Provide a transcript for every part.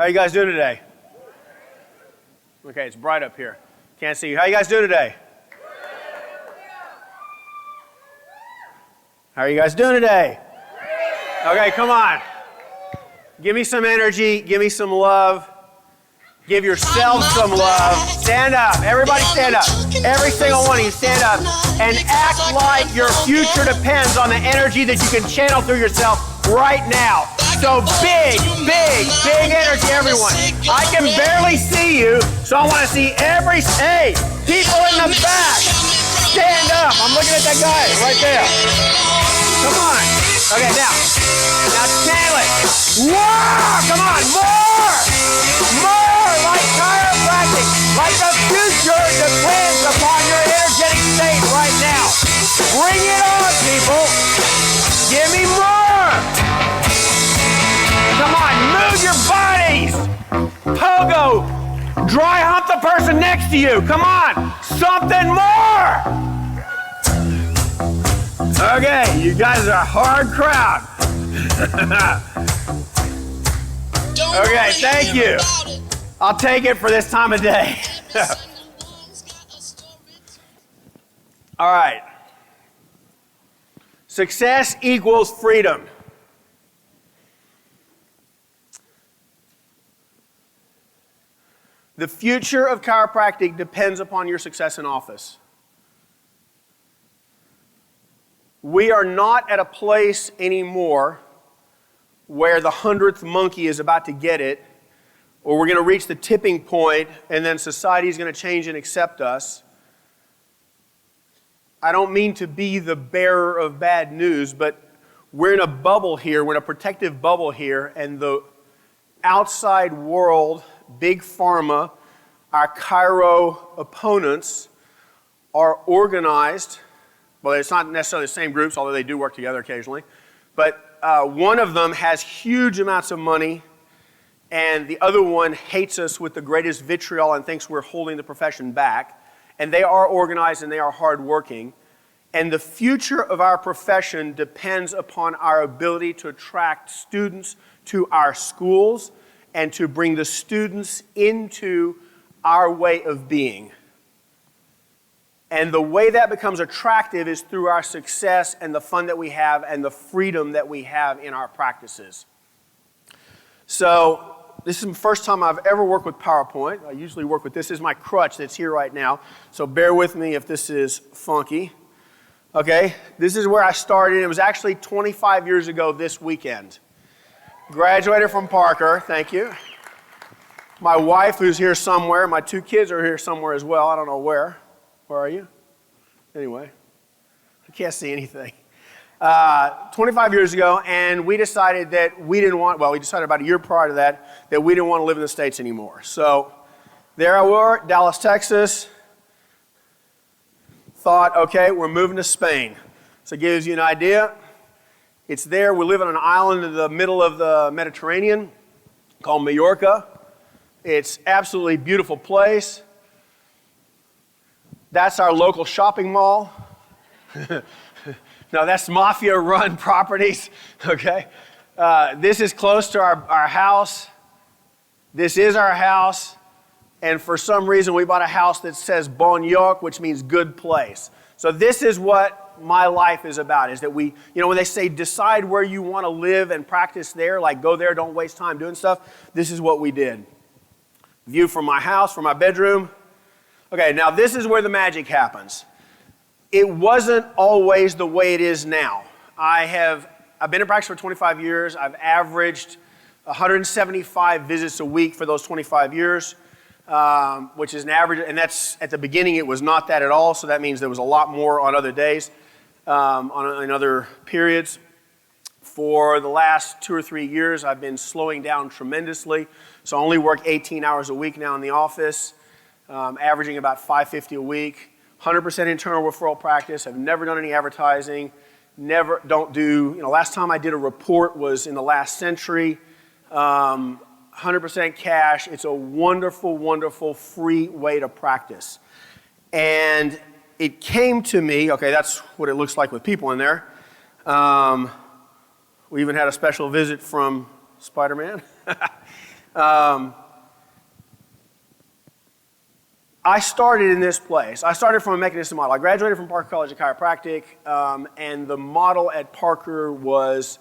you guys doing today? Okay, it's bright up here. Can't see you. How you guys doing today? How are you guys doing today? Okay, come on. Give me some energy. Give me some love. Give yourself some love. Stand up. Everybody stand up. Every single one of you stand up and act like your future depends on the energy that you can channel through yourself right now. So big energy, everyone. I can barely see you, so I want to see hey, people in the back. Stand up. I'm looking at that guy right there. Come on. Okay, now channel it. Whoa, come on, more, like chiropractic, like the future depends upon your energetic state right now. Bring it on, people. Give me more. Come on, move your bodies. Pogo, dry hump the person next to you. Come on, something more. Okay, you guys are a hard crowd. Okay, thank you. I'll take it for this time of day. All right. Success equals freedom. The future of chiropractic depends upon your success in office. We are not at a place anymore where the 100th monkey is about to get it, or we're going to reach the tipping point and then society is going to change and accept us. I don't mean to be the bearer of bad news, but we're in a bubble here, we're in a protective bubble here, and the outside world, big pharma, our chiro opponents are organized. Well, it's not necessarily the same groups, although they do work together occasionally. But one of them has huge amounts of money, and the other one hates us with the greatest vitriol and thinks we're holding the profession back. And they are organized and they are hardworking. And the future of our profession depends upon our ability to attract students to our schools and to bring the students into our way of being. And the way that becomes attractive is through our success and the fun that we have and the freedom that we have in our practices. So this is the first time I've ever worked with PowerPoint. I usually work with this. This is my crutch that's here right now. So bear with me if this is funky. Okay, this is where I started. It was actually 25 years ago this weekend. Graduated from Parker, thank you. My wife, who's here somewhere, my two kids are here somewhere as well. I don't know where. Where are you? Anyway, I can't see anything. 25 years ago, and we decided that we decided about a year prior to that we didn't want to live in the States anymore. So there I were, Dallas, Texas. Thought, okay, we're moving to Spain. So it gives you an idea. It's there. We live on an island in the middle of the Mediterranean called Mallorca. It's absolutely beautiful place. That's our local shopping mall. No, that's mafia-run properties, okay? This is close to our house. This is our house. And for some reason, we bought a house that says Bon York, which means good place. So this is what my life is about, is that we, when they say decide where you want to live and practice there, like go there, don't waste time doing stuff, this is what we did. View from my house, from my bedroom. Okay, now this is where the magic happens. It wasn't always the way it is now. I've been in practice for 25 years. I've averaged 175 visits a week for those 25 years, which is an average, and that's, at the beginning, it was not that at all, so that means there was a lot more on other days, in other periods. For the last 2 or 3 years, I've been slowing down tremendously, so I only work 18 hours a week now in the office, averaging about 550 a week. 100% internal referral practice. I've never done any advertising. Last time I did a report was in the last century. 100% cash. It's a wonderful, wonderful free way to practice. And it came to me, okay, that's what it looks like with people in there. We even had a special visit from Spider-Man. I started in this place. I started from a mechanistic model. I graduated from Parker College of Chiropractic, and the model at Parker was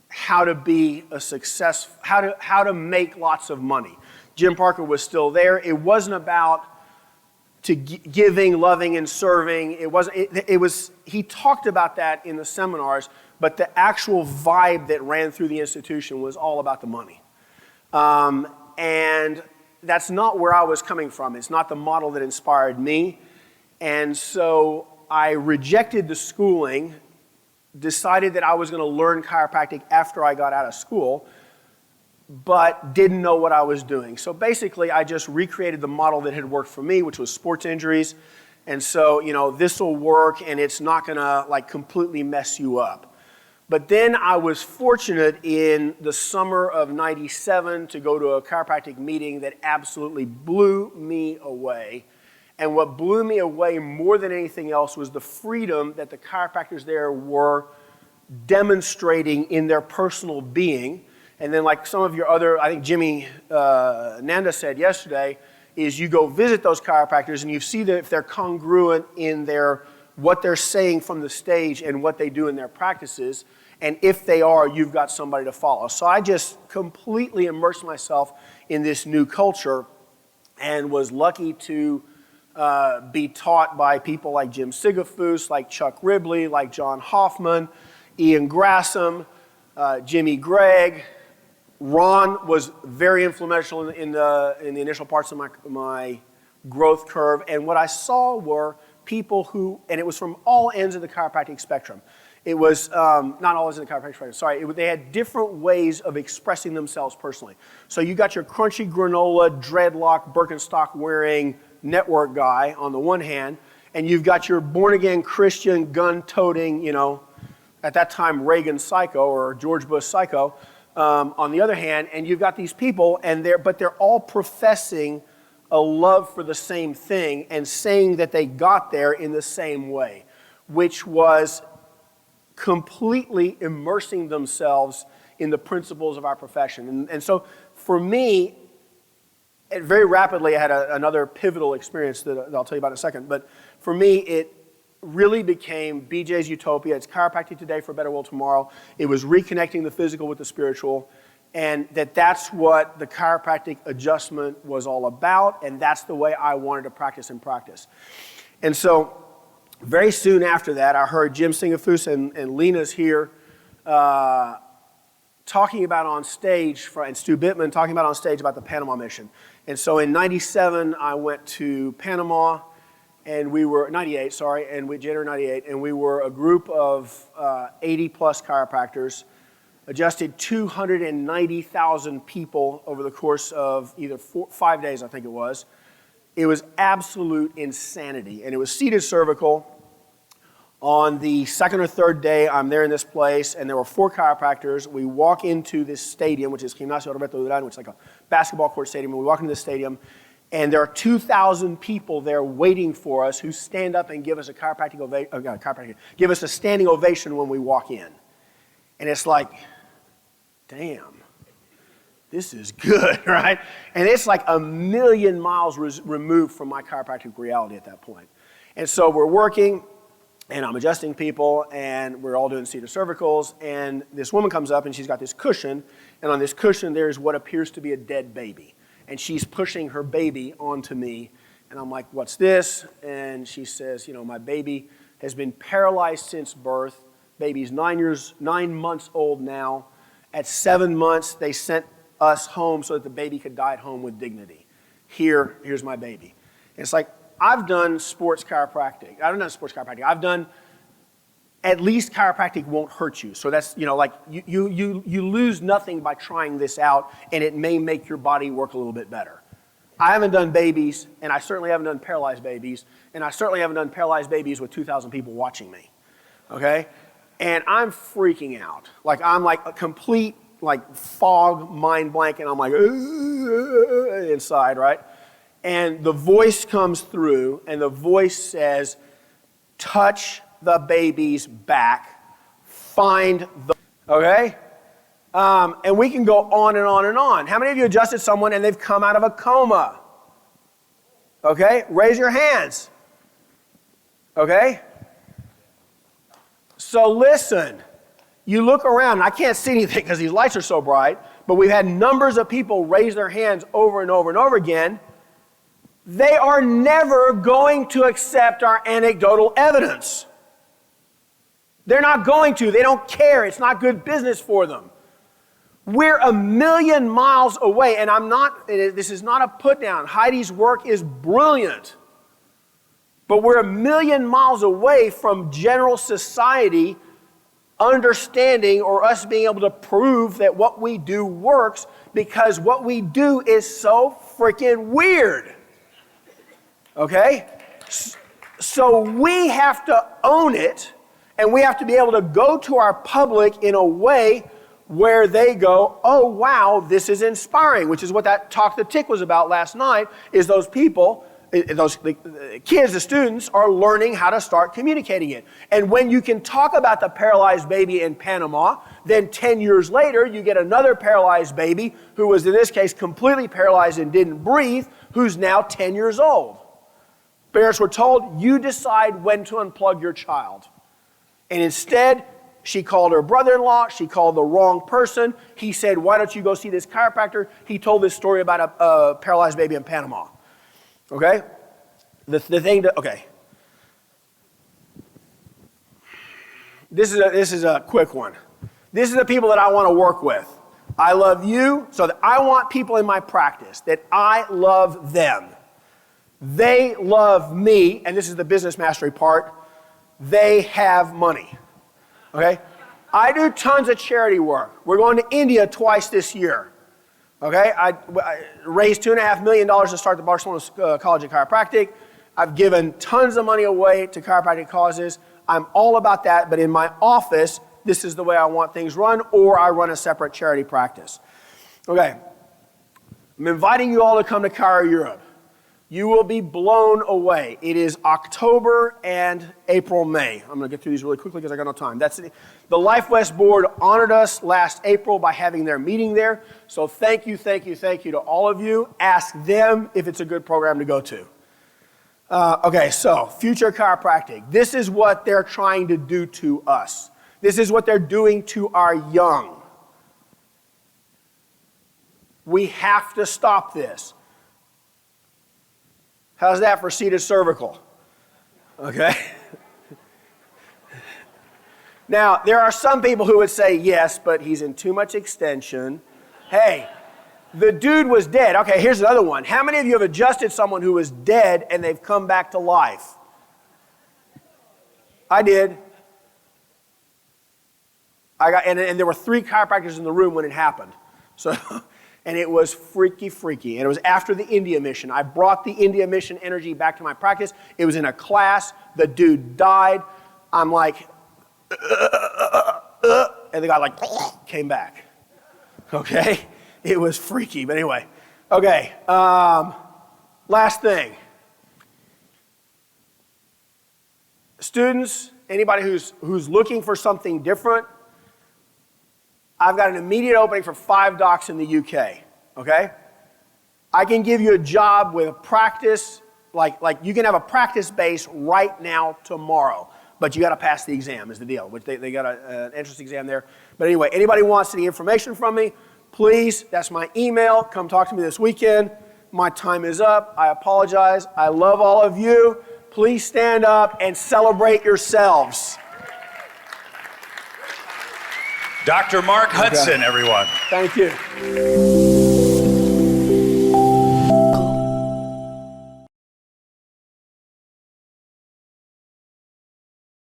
how to be a success, how to make lots of money. Jim Parker was still there. It wasn't about giving, loving, and serving. It was. He talked about that in the seminars, but the actual vibe that ran through the institution was all about the money, and that's not where I was coming from. It's not the model that inspired me. And so I rejected the schooling, decided that I was going to learn chiropractic after I got out of school, but didn't know what I was doing. So basically, I just recreated the model that had worked for me, which was sports injuries. And so, this will work, and it's not going to completely mess you up. But then I was fortunate in the summer of '97 to go to a chiropractic meeting that absolutely blew me away. And what blew me away more than anything else was the freedom that the chiropractors there were demonstrating in their personal being. And then like some of your other, I think Jimmy Nanda said yesterday, is you go visit those chiropractors and you see that if they're congruent in what they're saying from the stage and what they do in their practices. And if they are, you've got somebody to follow. So I just completely immersed myself in this new culture and was lucky to be taught by people like Jim Sigafus, like Chuck Ribley, like John Hoffman, Ian Grassam, Jimmy Gregg. Ron was very influential in the initial parts of my growth curve. And what I saw were people who, and it was from all ends of the chiropractic spectrum. It was, not all ends of the chiropractic spectrum, sorry. They had different ways of expressing themselves personally. So you got your crunchy granola, dreadlock, Birkenstock wearing network guy on the one hand, and you've got your born-again Christian, gun-toting, at that time Reagan psycho or George Bush psycho, on the other hand, and you've got these people, but they're all professing a love for the same thing and saying that they got there in the same way, which was completely immersing themselves in the principles of our profession. And so for me, very rapidly I had another pivotal experience that I'll tell you about in a second, but for me it really became BJs Utopia. It's chiropractic today for a better world tomorrow. It was reconnecting the physical with the spiritual, and that's what the chiropractic adjustment was all about, and that's the way I wanted to practice and practice. And so very soon after that, I heard Jim Sigafus and Lena's here talking about on stage, and Stu Bittman talking about on stage about the Panama Mission. And so in '97, I went to Panama, and we were, January '98, and we were a group of 80 plus chiropractors, adjusted 290,000 people over the course of either 5 days, I think it was. It was absolute insanity, and it was seated cervical. On the second or third day, I'm there in this place, and there were 4 chiropractors. We walk into this stadium, which is Gimnasio Roberto Durán, which is like a basketball court stadium, and we walk into this stadium, and there are 2,000 people there waiting for us who stand up and give us give us a standing ovation when we walk in. And it's like, damn, this is good, right? And it's like a million miles removed from my chiropractic reality at that point. And so we're working, and I'm adjusting people, and we're all doing seated cervicals, and this woman comes up, and she's got this cushion, and on this cushion there's what appears to be a dead baby. And she's pushing her baby onto me, and I'm like, what's this? And she says, my baby has been paralyzed since birth. Baby's 9 months old now. At 7 months, they sent us home so that the baby could die at home with dignity. Here's my baby. And it's like, I've done sports chiropractic. I've done at least chiropractic won't hurt you. So that's, you lose nothing by trying this out, and it may make your body work a little bit better. I haven't done babies, and I certainly haven't done paralyzed babies, and I certainly haven't done paralyzed babies with 2,000 people watching me, okay? And I'm freaking out. I'm like a complete, fog, mind blank, and I'm like, inside, right? And the voice comes through, and the voice says, touch the baby's back, find the, okay? And we can go on and on and on. How many of you adjusted someone and they've come out of a coma? Okay, raise your hands. Okay? So listen, you look around, and I can't see anything because these lights are so bright, but we've had numbers of people raise their hands over and over and over again. They are never going to accept our anecdotal evidence. They're not going to. They don't care. It's not good business for them. We're a million miles away, and this is not a put down. Heidi's work is brilliant. But we're a million miles away from general society understanding or us being able to prove that what we do works, because what we do is so freaking weird. Okay? So we have to own it, and we have to be able to go to our public in a way where they go, oh wow, this is inspiring, which is what that Talk the Tick was about last night, is those people, the kids, the students, are learning how to start communicating it. And when you can talk about the paralyzed baby in Panama, then 10 years later, you get another paralyzed baby who was, in this case, completely paralyzed and didn't breathe, who's now 10 years old. Parents were told, you decide when to unplug your child. And instead, she called her brother-in-law. She called the wrong person. He said, why don't you go see this chiropractor? He told this story about a paralyzed baby in Panama. Okay? Okay. This is a quick one. This is the people that I want to work with. I love you, so that I want people in my practice that I love them. They love me, and this is the business mastery part. They have money. Okay? I do tons of charity work. We're going to India twice this year. Okay, I raised $2.5 million to start the Barcelona College of Chiropractic. I've given tons of money away to chiropractic causes. I'm all about that, but in my office, this is the way I want things run, or I run a separate charity practice. Okay, I'm inviting you all to come to Chiro Europe. You will be blown away. It is October and April, May. I'm going to get through these really quickly because I got no time. The Life West board honored us last April by having their meeting there. So thank you to all of you. Ask them if it's a good program to go to. Okay, so Future Chiropractic. This is what they're trying to do to us. This is what they're doing to our young. We have to stop this. How's that for seated cervical? Okay. Now, there are some people who would say, yes, but he's in too much extension. Hey, the dude was dead. Okay, here's another one. How many of you have adjusted someone who was dead and they've come back to life? I did. And there were 3 chiropractors in the room when it happened. So... And it was freaky. And it was after the India mission. I brought the India mission energy back to my practice. It was in a class. The dude died. I'm like, and the guy like came back. Okay? It was freaky, but anyway. Okay, last thing. Students, anybody who's looking for something different, I've got an immediate opening for 5 docs in the UK, okay? I can give you a job with a practice, like you can have a practice base right now tomorrow, but you got to pass the exam is the deal, which they got an entrance exam there. But anyway, anybody wants any information from me, please, that's my email. Come talk to me this weekend. My time is up. I apologize. I love all of you. Please stand up and celebrate yourselves. Dr. Marc Hudson, everyone. Thank you.